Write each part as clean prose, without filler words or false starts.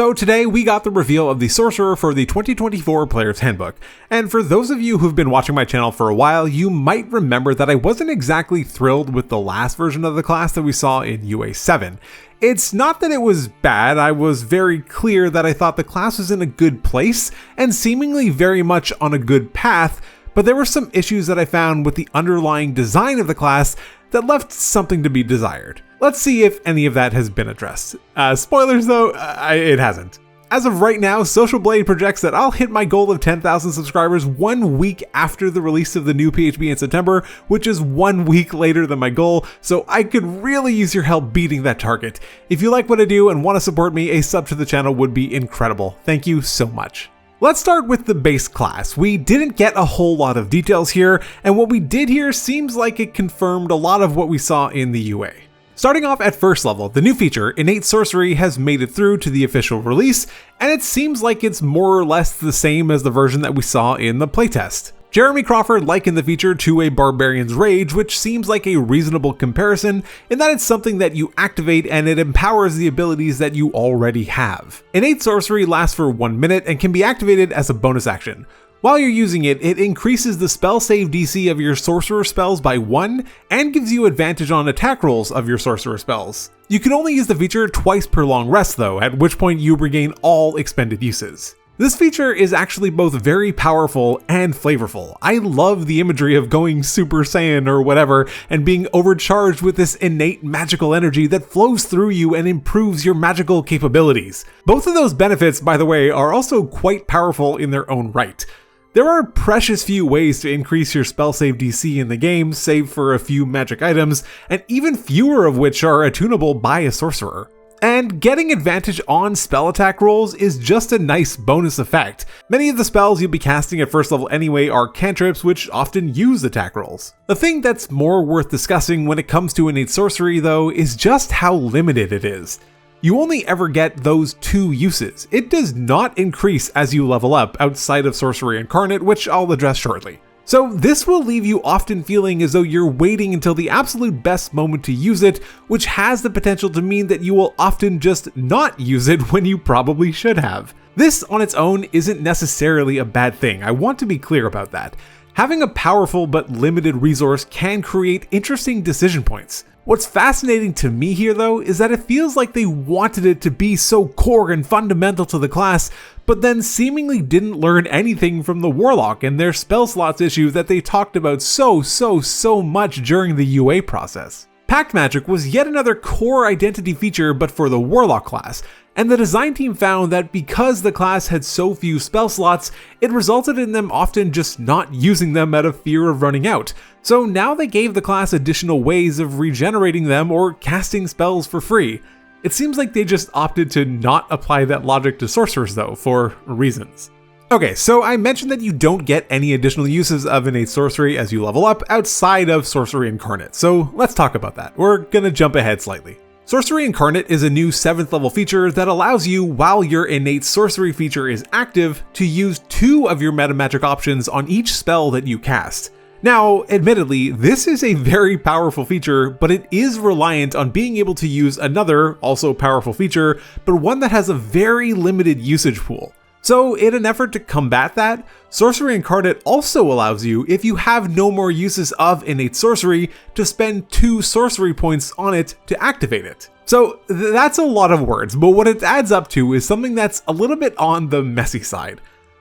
So today we got the reveal of the Sorcerer for the 2024 Player's Handbook, and for those of you who've been watching my channel for a while, you might remember that I wasn't exactly thrilled with the last version of the class that we saw in UA 7. It's not that it was bad, I was very clear that I thought the class was in a good place, and seemingly very much on a good path, but there were some issues that I found with the underlying design of the class that left something to be desired. Let's see if any of that has been addressed. Spoilers though, it hasn't. As of right now, Social Blade projects that I'll hit my goal of 10,000 subscribers 1 week after the release of the new PHB in September, which is 1 week later than my goal, so I could really use your help beating that target. If you like what I do and want to support me, a sub to the channel would be incredible. Thank you so much. Let's start with the base class. We didn't get a whole lot of details here, and what we did here seems like it confirmed a lot of what we saw in the UA. Starting off at first level, the new feature, Innate Sorcery, has made it through to the official release, and it seems like it's more or less the same as the version that we saw in the playtest. Jeremy Crawford likened the feature to a Barbarian's Rage, which seems like a reasonable comparison in that it's something that you activate and it empowers the abilities that you already have. Innate Sorcery lasts for 1 minute and can be activated as a bonus action. While you're using it, it increases the spell save DC of your sorcerer spells by 1 and gives you advantage on attack rolls of your sorcerer spells. You can only use the feature twice per long rest though, at which point you regain all expended uses. This feature is actually both very powerful and flavorful. I love the imagery of going Super Saiyan or whatever and being overcharged with this innate magical energy that flows through you and improves your magical capabilities. Both of those benefits, by the way, are also quite powerful in their own right. There are precious few ways to increase your spell save DC in the game, save for a few magic items, and even fewer of which are attunable by a sorcerer. And getting advantage on spell attack rolls is just a nice bonus effect. Many of the spells you'll be casting at first level anyway are cantrips, which often use attack rolls. The thing that's more worth discussing when it comes to Innate Sorcery though is just how limited it is. You only ever get those 2 uses. It does not increase as you level up outside of Sorcery Incarnate, which I'll address shortly. So this will leave you often feeling as though you're waiting until the absolute best moment to use it, which has the potential to mean that you will often just not use it when you probably should have. This on its own isn't necessarily a bad thing, I want to be clear about that. Having a powerful but limited resource can create interesting decision points. What's fascinating to me here though is that it feels like they wanted it to be so core and fundamental to the class, but then seemingly didn't learn anything from the Warlock and their spell slots issue that they talked about so much during the UA process. Pact Magic was yet another core identity feature but for the Warlock class, and the design team found that because the class had so few spell slots, it resulted in them often just not using them out of fear of running out. So now they gave the class additional ways of regenerating them or casting spells for free. It seems like they just opted to not apply that logic to sorcerers though, for reasons. Okay, so I mentioned that you don't get any additional uses of Innate Sorcery as you level up outside of Sorcery Incarnate, so let's talk about that. We're gonna jump ahead slightly. Sorcery Incarnate is a new 7th level feature that allows you, while your Innate Sorcery feature is active, to use 2 of your meta magic options on each spell that you cast. Now, admittedly, this is a very powerful feature, but it is reliant on being able to use another, also powerful feature, but one that has a very limited usage pool. So in an effort to combat that, Sorcery Incarnate also allows you, if you have no more uses of Innate Sorcery, to spend 2 sorcery points on it to activate it. So that's a lot of words, but what it adds up to is something that's a little bit on the messy side.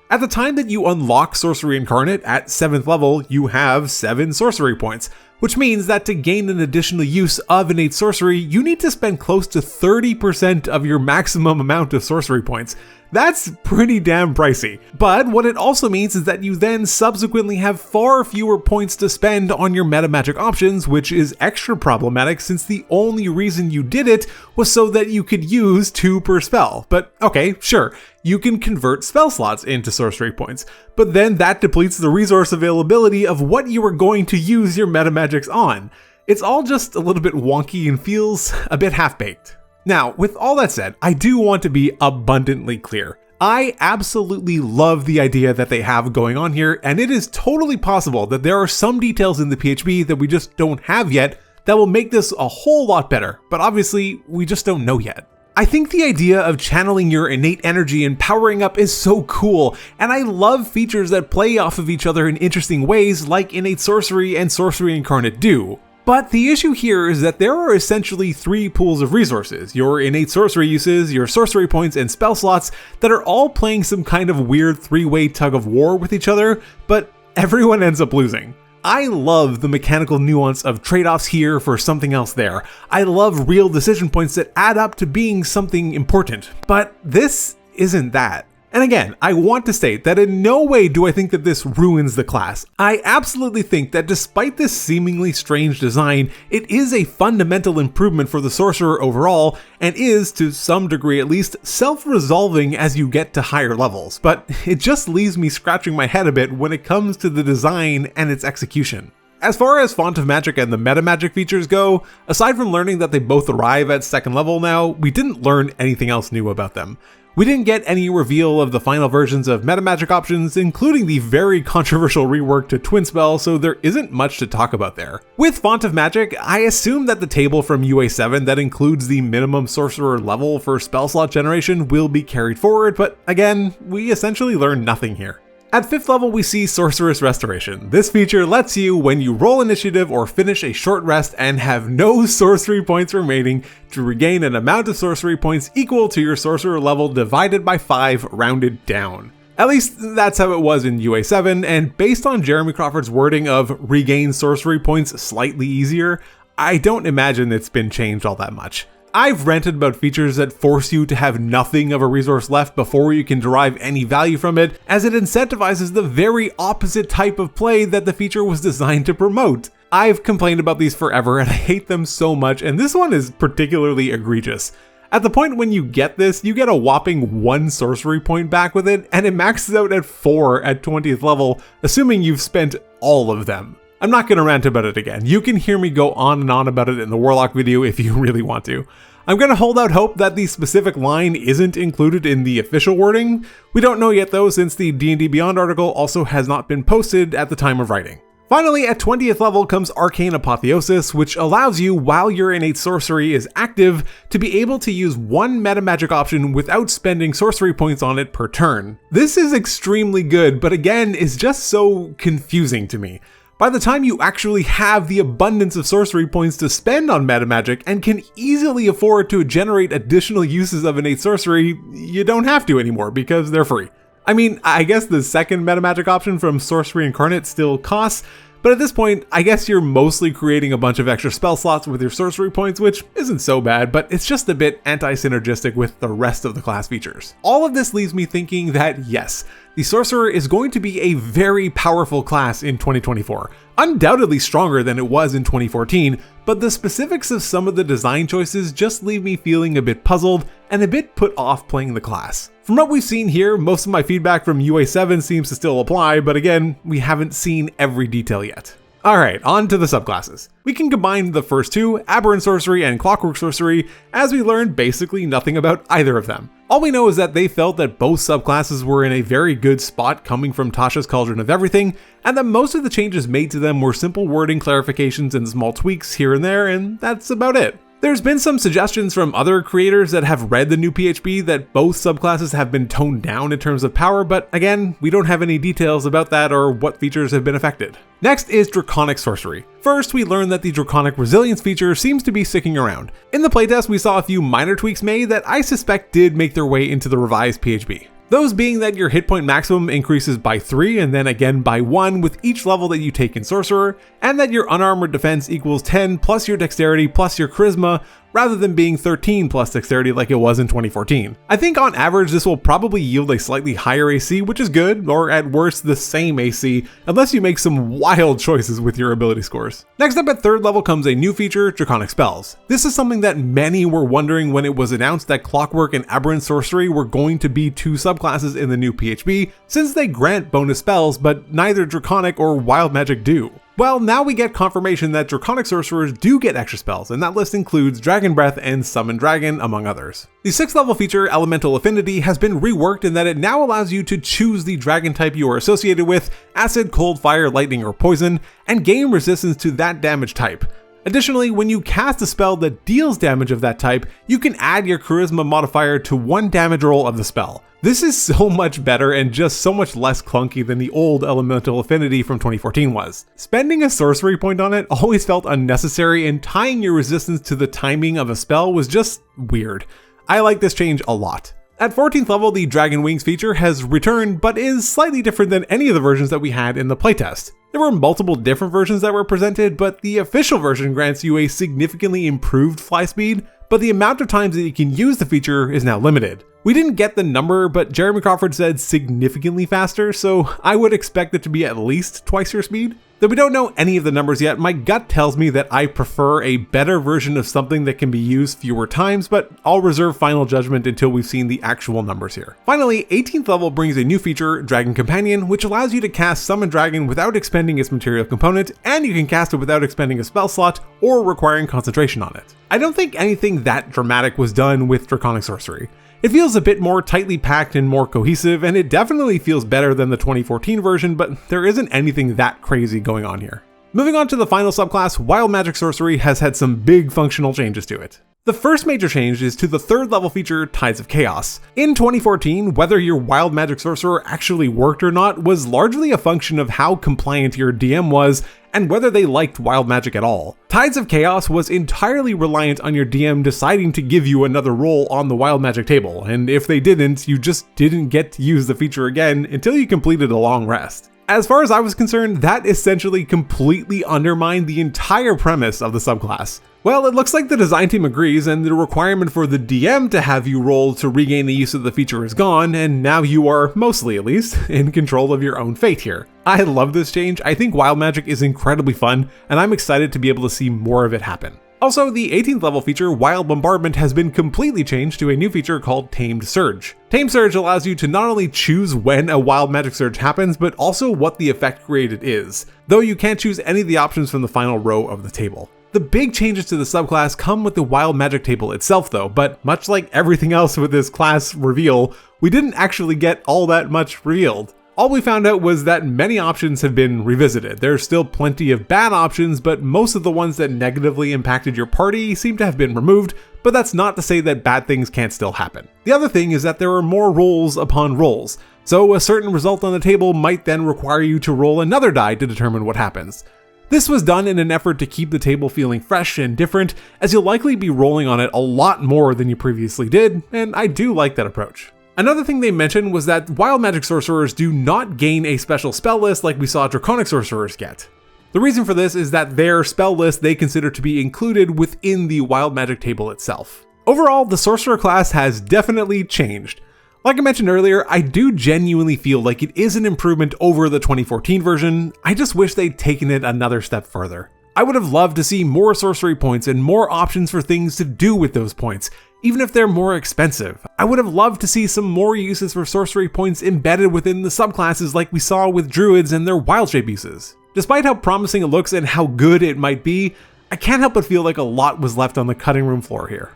At the time that you unlock Sorcery Incarnate at 7th level, you have 7 sorcery points, which means that to gain an additional use of Innate Sorcery, you need to spend close to 30% of your maximum amount of sorcery points. That's pretty damn pricey. But what it also means is that you then subsequently have far fewer points to spend on your meta magic options, which is extra problematic since the only reason you did it was so that you could use 2 per spell. But okay, sure, you can convert spell slots into sorcery points, but then that depletes the resource availability of what you are going to use your meta magics on. It's all just a little bit wonky and feels a bit half-baked. Now, with all that said, I do want to be abundantly clear. I absolutely love the idea that they have going on here, and it is totally possible that there are some details in the PHB that we just don't have yet that will make this a whole lot better, but obviously we just don't know yet. I think the idea of channeling your innate energy and powering up is so cool, and I love features that play off of each other in interesting ways like Innate Sorcery and Sorcery Incarnate do. But the issue here is that there are essentially 3 pools of resources: your innate sorcery uses, your sorcery points, and spell slots that are all playing some kind of weird 3-way tug of war with each other, but everyone ends up losing. I love the mechanical nuance of trade-offs here for something else there. I love real decision points that add up to being something important, but this isn't that. And again, I want to state that in no way do I think that this ruins the class. I absolutely think that despite this seemingly strange design, it is a fundamental improvement for the sorcerer overall, and is, to some degree at least, self-resolving as you get to higher levels, but it just leaves me scratching my head a bit when it comes to the design and its execution. As far as Font of Magic and the meta magic features go, aside from learning that they both arrive at 2nd level now, we didn't learn anything else new about them. We didn't get any reveal of the final versions of meta magic options, including the very controversial rework to Twin Spell, so there isn't much to talk about there. With Font of Magic, I assume that the table from UA7 that includes the minimum sorcerer level for spell slot generation will be carried forward, but again, we essentially learn nothing here. At 5th level, we see Sorceress Restoration. This feature lets you, when you roll initiative or finish a short rest and have no sorcery points remaining, to regain an amount of sorcery points equal to your sorcerer level divided by 5 rounded down. At least that's how it was in UA7, and based on Jeremy Crawford's wording of regain sorcery points slightly easier, I don't imagine it's been changed all that much. I've ranted about features that force you to have nothing of a resource left before you can derive any value from it, as it incentivizes the very opposite type of play that the feature was designed to promote. I've complained about these forever and I hate them so much, and this one is particularly egregious. At the point when you get this, you get a whopping 1 sorcery point back with it, and it maxes out at 4 at 20th level, assuming you've spent all of them. I'm not going to rant about it again. You can hear me go on and on about it in the Warlock video if you really want to. I'm going to hold out hope that the specific line isn't included in the official wording. We don't know yet though, since the D&D Beyond article also has not been posted at the time of writing. Finally, at 20th level comes Arcane Apotheosis, which allows you, while your innate sorcery is active, to be able to use 1 meta magic option without spending sorcery points on it per turn. This is extremely good, but again, is just so confusing to me. By the time you actually have the abundance of sorcery points to spend on meta magic and can easily afford to generate additional uses of innate sorcery, you don't have to anymore because they're free. I mean, I guess the 2nd meta magic option from Sorcery Incarnate still costs, but at this point, I guess you're mostly creating a bunch of extra spell slots with your sorcery points, which isn't so bad, but it's just a bit anti-synergistic with the rest of the class features. All of this leaves me thinking that yes, the Sorcerer is going to be a very powerful class in 2024, undoubtedly stronger than it was in 2014, but the specifics of some of the design choices just leave me feeling a bit puzzled and a bit put off playing the class. From what we've seen here, most of my feedback from UA7 seems to still apply, but again, we haven't seen every detail yet. Alright, on to the subclasses. We can combine the first 2, Aberrant Sorcery and Clockwork Sorcery, as we learned basically nothing about either of them. All we know is that they felt that both subclasses were in a very good spot coming from Tasha's Cauldron of Everything, and that most of the changes made to them were simple wording clarifications and small tweaks here and there, and that's about it. There's been some suggestions from other creators that have read the new PHB that both subclasses have been toned down in terms of power, but again, we don't have any details about that or what features have been affected. Next is Draconic Sorcery. First, we learned that the Draconic Resilience feature seems to be sticking around. In the playtest, we saw a few minor tweaks made that I suspect did make their way into the revised PHB. Those being that your hit point maximum increases by 3 and then again by 1 with each level that you take in Sorcerer, and that your unarmored defense equals 10 plus your dexterity plus your charisma, rather than being 13 plus dexterity like it was in 2014. I think on average this will probably yield a slightly higher AC, which is good, or at worst the same AC, unless you make some wild choices with your ability scores. Next up at 3rd level comes a new feature, Draconic Spells. This is something that many were wondering when it was announced that Clockwork and Aberrant Sorcery were going to be 2 subclasses in the new PHB, since they grant bonus spells, but neither Draconic or Wild Magic do. Well, now we get confirmation that Draconic Sorcerers do get extra spells, and that list includes Dragon Breath and Summon Dragon, among others. The 6th level feature, Elemental Affinity, has been reworked in that it now allows you to choose the dragon type you are associated with, Acid, Cold, Fire, Lightning, or Poison, and gain resistance to that damage type. Additionally, when you cast a spell that deals damage of that type, you can add your charisma modifier to 1 damage roll of the spell. This is so much better and just so much less clunky than the old elemental affinity from 2014 was. Spending a sorcery point on it always felt unnecessary, and tying your resistance to the timing of a spell was just weird. I like this change a lot. At 14th level, the Dragon Wings feature has returned, but is slightly different than any of the versions that we had in the playtest. There were multiple different versions that were presented, but the official version grants you a significantly improved fly speed, but the amount of times that you can use the feature is now limited. We didn't get the number, but Jeremy Crawford said significantly faster, so I would expect it to be at least twice your speed. Though we don't know any of the numbers yet, my gut tells me that I prefer a better version of something that can be used fewer times, but I'll reserve final judgment until we've seen the actual numbers here. Finally, 18th level brings a new feature, Dragon Companion, which allows you to cast Summon Dragon without expending its material component, and you can cast it without expending a spell slot or requiring concentration on it. I don't think anything that dramatic was done with Draconic Sorcery. It feels a bit more tightly packed and more cohesive, and it definitely feels better than the 2014 version, but there isn't anything that crazy going on here. Moving on to the final subclass, Wild Magic Sorcery has had some big functional changes to it. The first major change is to the 3rd level feature, Tides of Chaos. In 2014, whether your Wild Magic Sorcerer actually worked or not was largely a function of how compliant your DM was and whether they liked wild magic at all. Tides of Chaos was entirely reliant on your DM deciding to give you another roll on the wild magic table, and if they didn't, you just didn't get to use the feature again until you completed a long rest. As far as I was concerned, that essentially completely undermined the entire premise of the subclass. Well, it looks like the design team agrees, and the requirement for the DM to have you roll to regain the use of the feature is gone, and now you are, mostly at least, in control of your own fate here. I love this change. I think wild magic is incredibly fun, and I'm excited to be able to see more of it happen. Also, the 18th level feature, Wild Bombardment, has been completely changed to a new feature called Tamed Surge. Tamed Surge allows you to not only choose when a wild magic surge happens, but also what the effect created is, though you can't choose any of the options from the final row of the table. The big changes to the subclass come with the wild magic table itself though, but much like everything else with this class reveal, we didn't actually get all that much revealed. All we found out was that many options have been revisited. There's still plenty of bad options, but most of the ones that negatively impacted your party seem to have been removed, but that's not to say that bad things can't still happen. The other thing is that there are more rolls upon rolls, so a certain result on the table might then require you to roll another die to determine what happens. This was done in an effort to keep the table feeling fresh and different, as you'll likely be rolling on it a lot more than you previously did, and I do like that approach. Another thing they mentioned was that Wild Magic Sorcerers do not gain a special spell list like we saw Draconic Sorcerers get. The reason for this is that their spell list they consider to be included within the Wild Magic table itself. Overall, the Sorcerer class has definitely changed. Like I mentioned earlier, I do genuinely feel like it is an improvement over the 2014 version. I just wish they'd taken it another step further. I would have loved to see more sorcery points and more options for things to do with those points, even if they're more expensive. I would have loved to see some more uses for sorcery points embedded within the subclasses like we saw with druids and their wild shape uses. Despite how promising it looks and how good it might be, I can't help but feel like a lot was left on the cutting room floor here.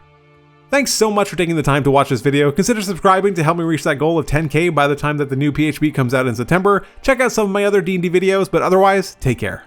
Thanks so much for taking the time to watch this video. Consider subscribing to help me reach that goal of 10K by the time that the new PHB comes out in September. Check out some of my other D&D videos, but otherwise, take care.